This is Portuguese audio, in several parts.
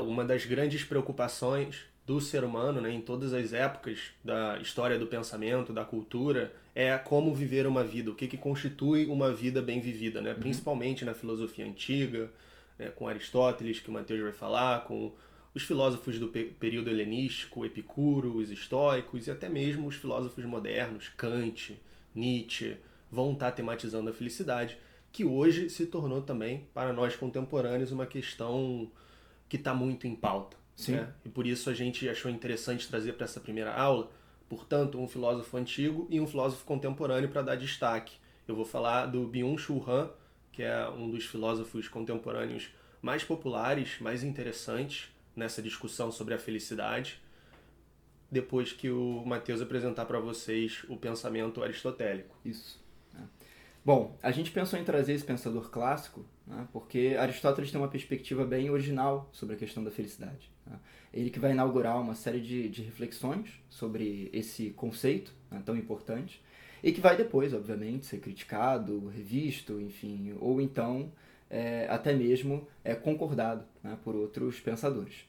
uma das grandes preocupações do ser humano, né, em todas as épocas da história do pensamento, da cultura, é como viver uma vida, o que constitui uma vida bem vivida, né? Uhum. Principalmente na filosofia antiga, né, com Aristóteles, que o Mateus vai falar, com os filósofos do período helenístico, Epicuro, os estoicos e até mesmo os filósofos modernos, Kant, Nietzsche, vão estar tematizando a felicidade, que hoje se tornou também, para nós contemporâneos, uma questão que está muito em pauta. Sim. Né? E por isso a gente achou interessante trazer para essa primeira aula, portanto, um filósofo antigo e um filósofo contemporâneo para dar destaque. Eu vou falar do Byung-Chul Han, que é um dos filósofos contemporâneos mais populares, mais interessantes nessa discussão sobre a felicidade, depois que o Mateus apresentar para vocês o pensamento aristotélico. Isso. É. Bom, a gente pensou em trazer esse pensador clássico, né, porque Aristóteles tem uma perspectiva bem original sobre a questão da felicidade. Né? Ele que vai inaugurar uma série de reflexões sobre esse conceito, né, tão importante, e que vai depois, obviamente, ser criticado, revisto, enfim, ou então até mesmo concordado, né, por outros pensadores.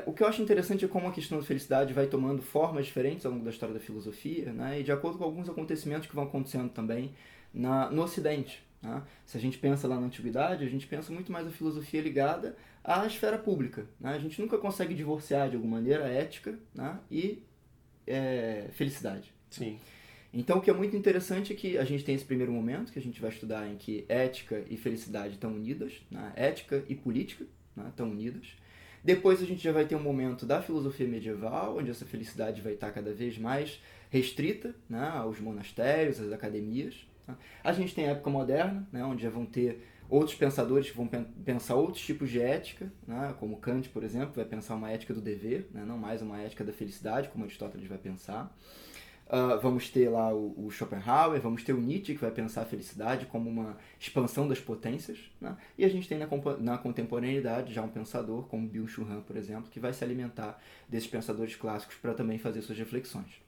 O que eu acho interessante é como a questão da felicidade vai tomando formas diferentes ao longo da história da filosofia, né, e de acordo com alguns acontecimentos que vão acontecendo também no Ocidente. Né? Se a gente pensa lá na Antiguidade, a gente pensa muito mais a filosofia ligada à esfera pública. Né? A gente nunca consegue divorciar de alguma maneira a ética, né, e felicidade. Sim. Então, o que é muito interessante é que a gente tem esse primeiro momento, que a gente vai estudar em que ética e felicidade estão unidas, né? Ética e política, né, estão unidas. Depois a gente já vai ter um momento da filosofia medieval, onde essa felicidade vai estar cada vez mais restrita, né, aos monastérios, às academias. Tá? A gente tem a época moderna, né, onde já vão ter outros pensadores que vão pensar outros tipos de ética, né, como Kant, por exemplo, vai pensar uma ética do dever, né, não mais uma ética da felicidade, como Aristóteles vai pensar. Vamos ter lá o Schopenhauer, vamos ter o Nietzsche, que vai pensar a felicidade como uma expansão das potências, né? E a gente tem na contemporaneidade já um pensador como Byung-Chul Han, por exemplo, que vai se alimentar desses pensadores clássicos para também fazer suas reflexões.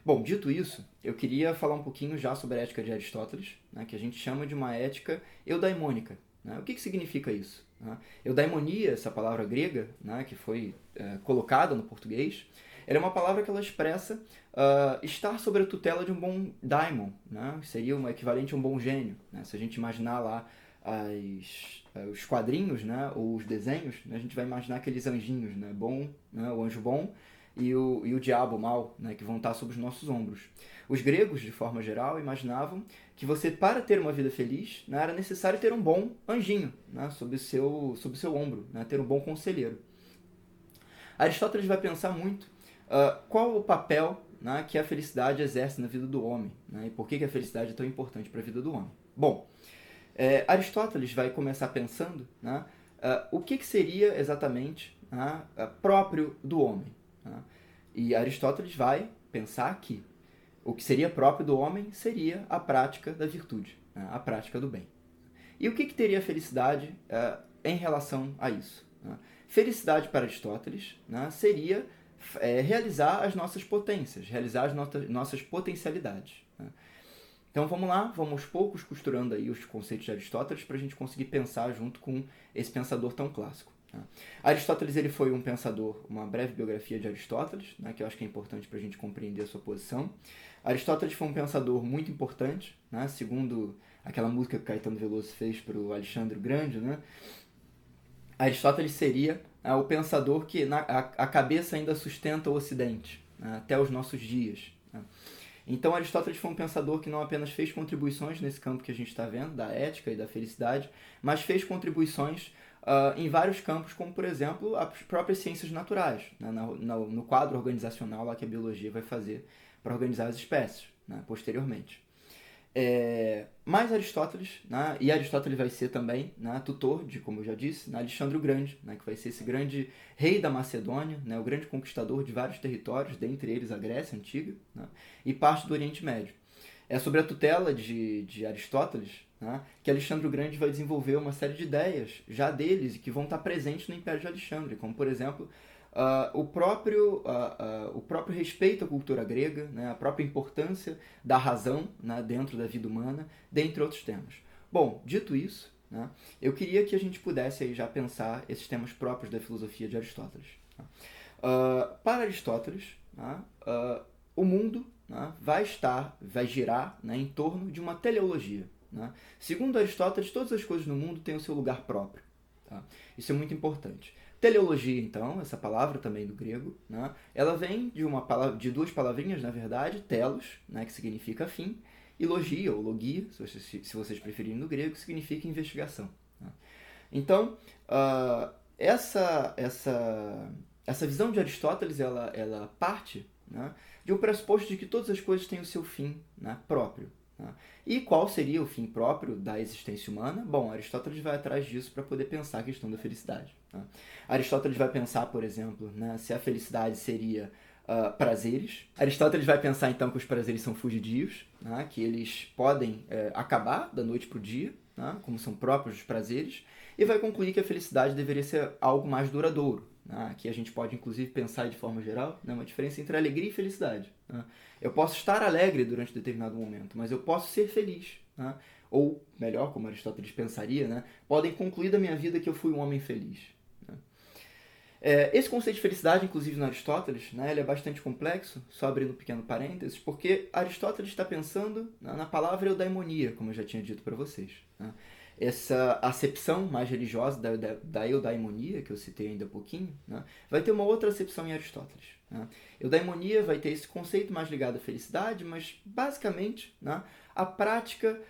Bom, dito isso, eu queria falar um pouquinho já sobre a ética de Aristóteles, né, que a gente chama de uma ética eudaimônica. Né? O que significa isso? Né? Eudaimonia, essa palavra grega, né, que foi colocada no português, ela é uma palavra que ela expressa estar sob a tutela de um bom daimon, né? Seria um equivalente a um bom gênio. Né? Se a gente imaginar lá os quadrinhos, né, ou os desenhos, né, a gente vai imaginar aqueles anjinhos, né, bom, né, o anjo bom e o diabo mal, né, que vão estar sob os nossos ombros. Os gregos, de forma geral, imaginavam que você, para ter uma vida feliz, né, era necessário ter um bom anjinho, né, sob o seu ombro, né, ter um bom conselheiro. Aristóteles vai pensar muito qual o papel, né, que a felicidade exerce na vida do homem, né, e por que a felicidade é tão importante para a vida do homem. Bom, Aristóteles vai começar pensando, né, o que seria exatamente, né, próprio do homem. Né? E Aristóteles vai pensar que o que seria próprio do homem seria a prática da virtude, né, a prática do bem. E o que teria a felicidade em relação a isso? Né? Felicidade para Aristóteles, né, seria realizar as nossas potências, realizar as nossas potencialidades. Né? Então vamos lá, vamos aos poucos costurando aí os conceitos de Aristóteles para a gente conseguir pensar junto com esse pensador tão clássico. Né? Aristóteles ele foi um pensador, uma breve biografia de Aristóteles, né, que eu acho que é importante para a gente compreender a sua posição. Aristóteles foi um pensador muito importante, né, segundo aquela música que Caetano Veloso fez para o Alexandre o Grande, né? Aristóteles seria o pensador que a cabeça ainda sustenta o Ocidente, né, até os nossos dias. Né? Então Aristóteles foi um pensador que não apenas fez contribuições nesse campo que a gente está vendo, da ética e da felicidade, mas fez contribuições em vários campos, como por exemplo as próprias ciências naturais, né, no quadro organizacional lá que a biologia vai fazer para organizar as espécies, né, posteriormente. Mas Aristóteles, né, e Aristóteles vai ser também, né, tutor de, como eu já disse, né, Alexandre o Grande, né, que vai ser esse grande rei da Macedônia, né, o grande conquistador de vários territórios, dentre eles a Grécia Antiga, né, e parte do Oriente Médio. É sobre a tutela de Aristóteles, né, que Alexandre o Grande vai desenvolver uma série de ideias já deles e que vão estar presentes no Império de Alexandre, como por exemplo o próprio respeito à cultura grega, né, a própria importância da razão, né, dentro da vida humana, dentre outros temas. Bom, dito isso, né, eu queria que a gente pudesse aí já pensar esses temas próprios da filosofia de Aristóteles. Tá? Para Aristóteles, né, o mundo, né, vai girar, né, em torno de uma teleologia. Né? Segundo Aristóteles, todas as coisas no mundo têm o seu lugar próprio. Tá? Isso é muito importante. Teleologia, então, essa palavra também do grego, né, ela vem de duas palavrinhas, na verdade, telos, né, que significa fim, e logia, ou logia, se vocês preferirem no grego, significa investigação. Né? Então, essa visão de Aristóteles, ela parte, né, de um pressuposto de que todas as coisas têm o seu fim, né, próprio. Né? E qual seria o fim próprio da existência humana? Bom, Aristóteles vai atrás disso para poder pensar a questão da felicidade. Né? Aristóteles vai pensar, por exemplo, né, se a felicidade seria prazeres. Aristóteles vai pensar, então, que os prazeres são fugidios, né, que eles podem acabar da noite para o dia, né, como são próprios dos prazeres, e vai concluir que a felicidade deveria ser algo mais duradouro. Né? Aqui a gente pode, inclusive, pensar de forma geral, né, uma diferença entre alegria e felicidade. Né? Eu posso estar alegre durante determinado momento, mas eu posso ser feliz. Né? Ou, melhor, como Aristóteles pensaria, né, podem concluir da minha vida que eu fui um homem feliz. Né? Esse conceito de felicidade, inclusive no Aristóteles, né, ele é bastante complexo, só abrindo um pequeno parênteses, porque Aristóteles está pensando na palavra eudaimonia, como eu já tinha dito para vocês. Né? Essa acepção mais religiosa da eudaimonia, que eu citei ainda há pouquinho, né, vai ter uma outra acepção em Aristóteles. Né? Eudaimonia vai ter esse conceito mais ligado à felicidade, mas basicamente, né, a prática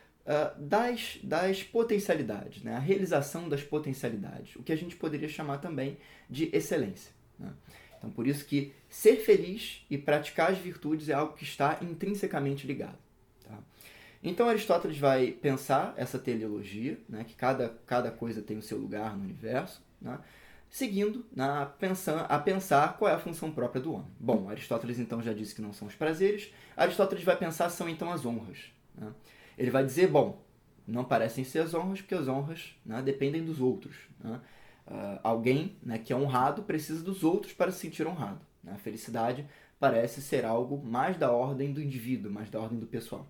das potencialidades, né, a realização das potencialidades, o que a gente poderia chamar também de excelência. Né? Então, por isso que ser feliz e praticar as virtudes é algo que está intrinsecamente ligado. Tá? Então Aristóteles vai pensar essa teleologia, né, que cada coisa tem o seu lugar no universo, né, seguindo a pensar qual é a função própria do homem. Bom, Aristóteles então já disse que não são os prazeres, Aristóteles vai pensar são então as honras. Né? Ele vai dizer, bom, não parecem ser as honras porque as honras, né, dependem dos outros. Né? Alguém, né, que é honrado precisa dos outros para se sentir honrado. Né? A felicidade parece ser algo mais da ordem do indivíduo, mais da ordem do pessoal.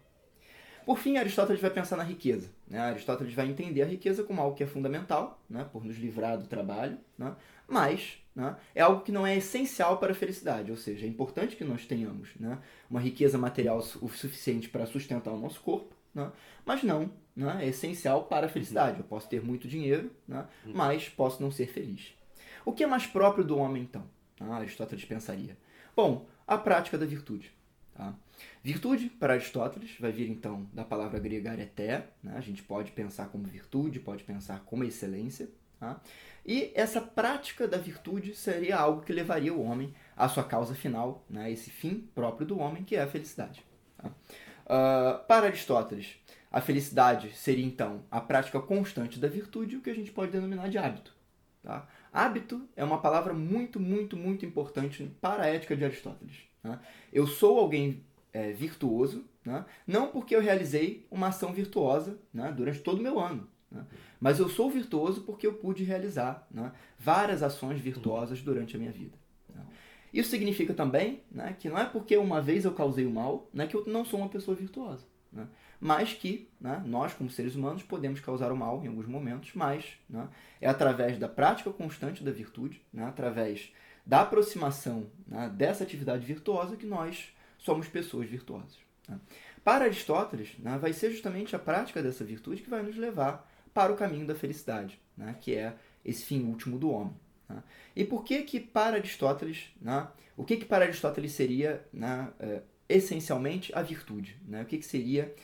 Por fim, Aristóteles vai pensar na riqueza. Né? Aristóteles vai entender a riqueza como algo que é fundamental, né, por nos livrar do trabalho, né, mas, né, é algo que não é essencial para a felicidade, ou seja, é importante que nós tenhamos, né, uma riqueza material o suficiente para sustentar o nosso corpo, né, mas não, né, é essencial para a felicidade. Eu posso ter muito dinheiro, né, mas posso não ser feliz. O que é mais próprio do homem, então? Aristóteles pensaria. Bom, a prática da virtude. Tá? Virtude, para Aristóteles, vai vir então da palavra grega areté, né? A gente pode pensar como virtude, pode pensar como excelência. Tá? E essa prática da virtude seria algo que levaria o homem à sua causa final, né? Esse fim próprio do homem, que é a felicidade. Tá? Para Aristóteles, a felicidade seria então a prática constante da virtude, o que a gente pode denominar de hábito. Tá? Hábito é uma palavra muito, muito, muito importante para a ética de Aristóteles. Né? Eu sou alguém virtuoso, né? Não porque eu realizei uma ação virtuosa, né, durante todo o meu ano, né? Mas eu sou virtuoso porque eu pude realizar, né, várias ações virtuosas durante a minha vida. Né? Isso significa também, né, que não é porque uma vez eu causei o mal, né, que eu não sou uma pessoa virtuosa. Né? Mas que, né, nós, como seres humanos, podemos causar o mal em alguns momentos, mas, né, é através da prática constante da virtude, né, através da aproximação, né, dessa atividade virtuosa que nós somos pessoas virtuosas. Né? Para Aristóteles, né, vai ser justamente a prática dessa virtude que vai nos levar para o caminho da felicidade, né, que é esse fim último do homem. Né? E por que para Aristóteles, né, o que para Aristóteles seria, né, essencialmente a virtude? Né? O que seria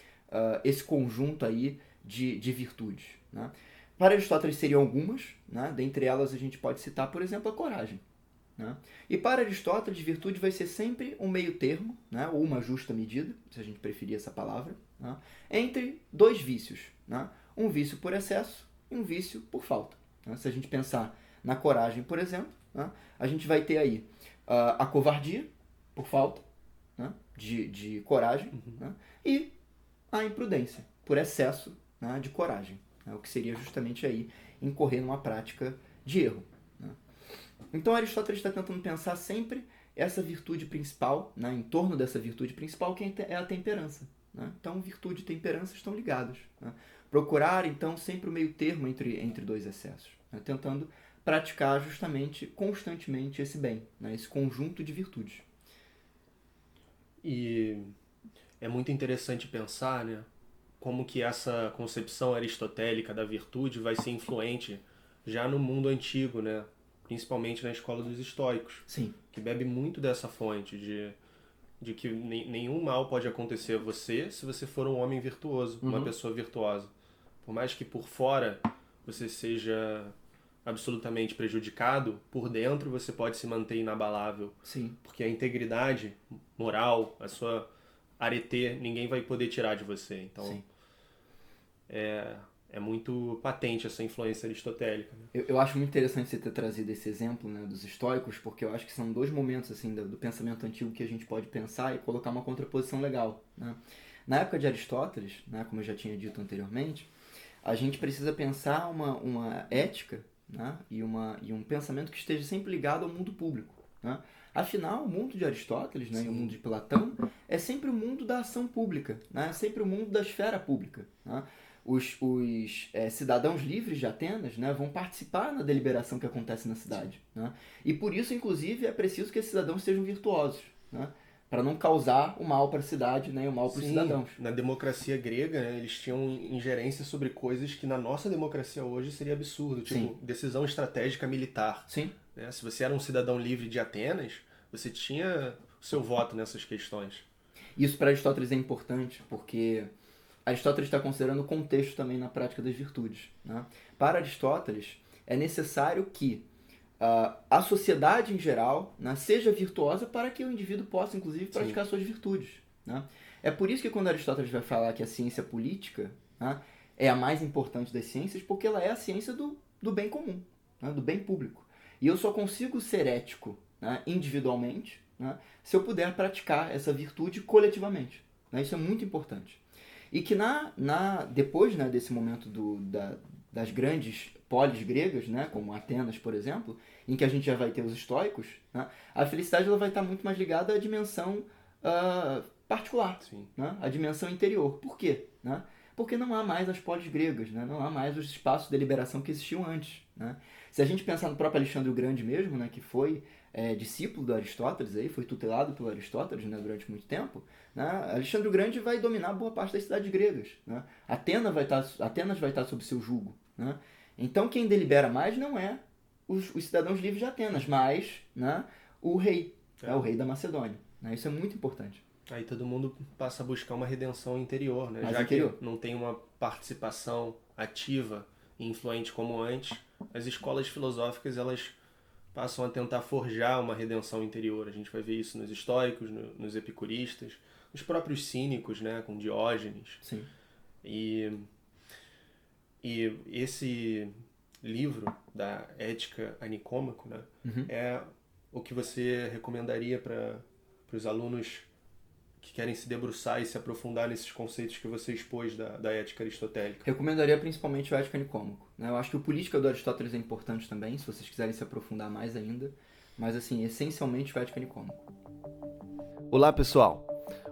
esse conjunto aí de virtudes? Né? Para Aristóteles seriam algumas, né? Dentre elas a gente pode citar, por exemplo, a coragem. Né? E para Aristóteles, virtude vai ser sempre um meio termo, né, ou uma justa medida, se a gente preferir essa palavra, né, entre dois vícios. Né? Um vício por excesso e um vício por falta. Né? Se a gente pensar na coragem, por exemplo, né, a gente vai ter aí a covardia por falta, né, de coragem, né, e a imprudência por excesso, né, de coragem, né, o que seria justamente aí incorrer numa prática de erro. Então Aristóteles está tentando pensar sempre essa virtude principal, né, em torno dessa virtude principal, que é a temperança. Né? Então virtude e temperança estão ligados. Né? Procurar, então, sempre o meio termo entre dois excessos, né? Tentando praticar justamente, constantemente, esse bem, né? Esse conjunto de virtudes. E é muito interessante pensar, né, como que essa concepção aristotélica da virtude vai ser influente já no mundo antigo, né? Principalmente na escola dos estoicos, Sim. que bebe muito dessa fonte de que nenhum mal pode acontecer a você se você for um homem virtuoso, uma pessoa virtuosa. Por mais que por fora você seja absolutamente prejudicado, por dentro você pode se manter inabalável. Sim. Porque a integridade moral, a sua arete, ninguém vai poder tirar de você. Então, Sim. é muito patente essa influência aristotélica. Né? Eu acho muito interessante você ter trazido esse exemplo, né, dos estoicos, porque eu acho que são dois momentos assim do pensamento antigo que a gente pode pensar e colocar uma contraposição legal, né? Na época de Aristóteles, né, como eu já tinha dito anteriormente, a gente precisa pensar uma ética, né, e um pensamento que esteja sempre ligado ao mundo público, né? Afinal, o mundo de Aristóteles, né, e o mundo de Platão é sempre o mundo da ação pública, né? É sempre o mundo da esfera pública, né? Os cidadãos livres de Atenas, né, vão participar na deliberação que acontece na cidade, né? E por isso, inclusive, é preciso que esses cidadãos sejam virtuosos, né, para não causar o mal para a cidade, nem o mal para os cidadãos. Na democracia grega, né, eles tinham ingerência sobre coisas que na nossa democracia hoje seria absurdo, tipo decisão estratégica militar. Sim. Né? Se você era um cidadão livre de Atenas, você tinha o seu voto nessas questões. Isso para Aristóteles é importante, porque Aristóteles está considerando o contexto também na prática das virtudes, né? Para Aristóteles, é necessário que a sociedade em geral, né, seja virtuosa para que o indivíduo possa, inclusive, praticar suas virtudes, né? É por isso que quando Aristóteles vai falar que a ciência política, né, é a mais importante das ciências, porque ela é a ciência do bem comum, né, do bem público. E eu só consigo ser ético, né, individualmente, né, se eu puder praticar essa virtude coletivamente, né? Isso é muito importante. E que depois, né, desse momento das grandes polis gregas, né, como Atenas, por exemplo, em que a gente já vai ter os estoicos, né, a felicidade ela vai estar muito mais ligada à dimensão particular, né, à dimensão interior. Por quê? Né? Porque não há mais as polis gregas, né, não há mais os espaços de deliberação que existiam antes. Né? Se a gente pensar no próprio Alexandre o Grande mesmo, né, que foi discípulo do Aristóteles, aí, foi tutelado pelo Aristóteles, né, durante muito tempo, né, Alexandre o Grande vai dominar boa parte das cidades gregas. Né? Atenas vai estar sob seu jugo. Né? Então quem delibera mais não é os cidadãos livres de Atenas, mas, né, o rei, o rei da Macedônia. Né? Isso é muito importante. Aí todo mundo passa a buscar uma redenção interior, né? Mais já interior. Que não tem uma participação ativa e influente como antes, as escolas filosóficas elas passam a tentar forjar uma redenção interior. A gente vai ver isso nos estoicos, nos epicuristas, nos próprios cínicos, né, com Diógenes. Sim. E esse livro da Ética a Nicômaco, né, é o que você recomendaria para os alunos que querem se debruçar e se aprofundar nesses conceitos que você expôs da ética aristotélica? Recomendaria principalmente o Ética Nicômaco. Né? Eu acho que o Política do Aristóteles é importante também, se vocês quiserem se aprofundar mais ainda. Mas, assim, essencialmente o Ética Nicômaco. Olá, pessoal!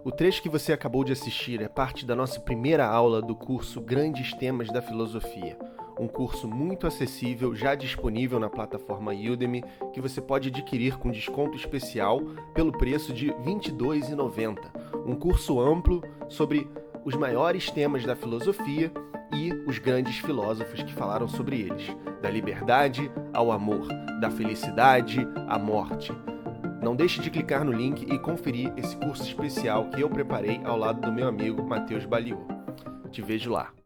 O trecho que você acabou de assistir é parte da nossa primeira aula do curso Grandes Temas da Filosofia. Um curso muito acessível, já disponível na plataforma Udemy, que você pode adquirir com desconto especial pelo preço de R$ 22,90. Um curso amplo sobre os maiores temas da filosofia e os grandes filósofos que falaram sobre eles, da liberdade ao amor, da felicidade à morte. Não deixe de clicar no link e conferir esse curso especial que eu preparei ao lado do meu amigo Matheus Baliot. Te vejo lá.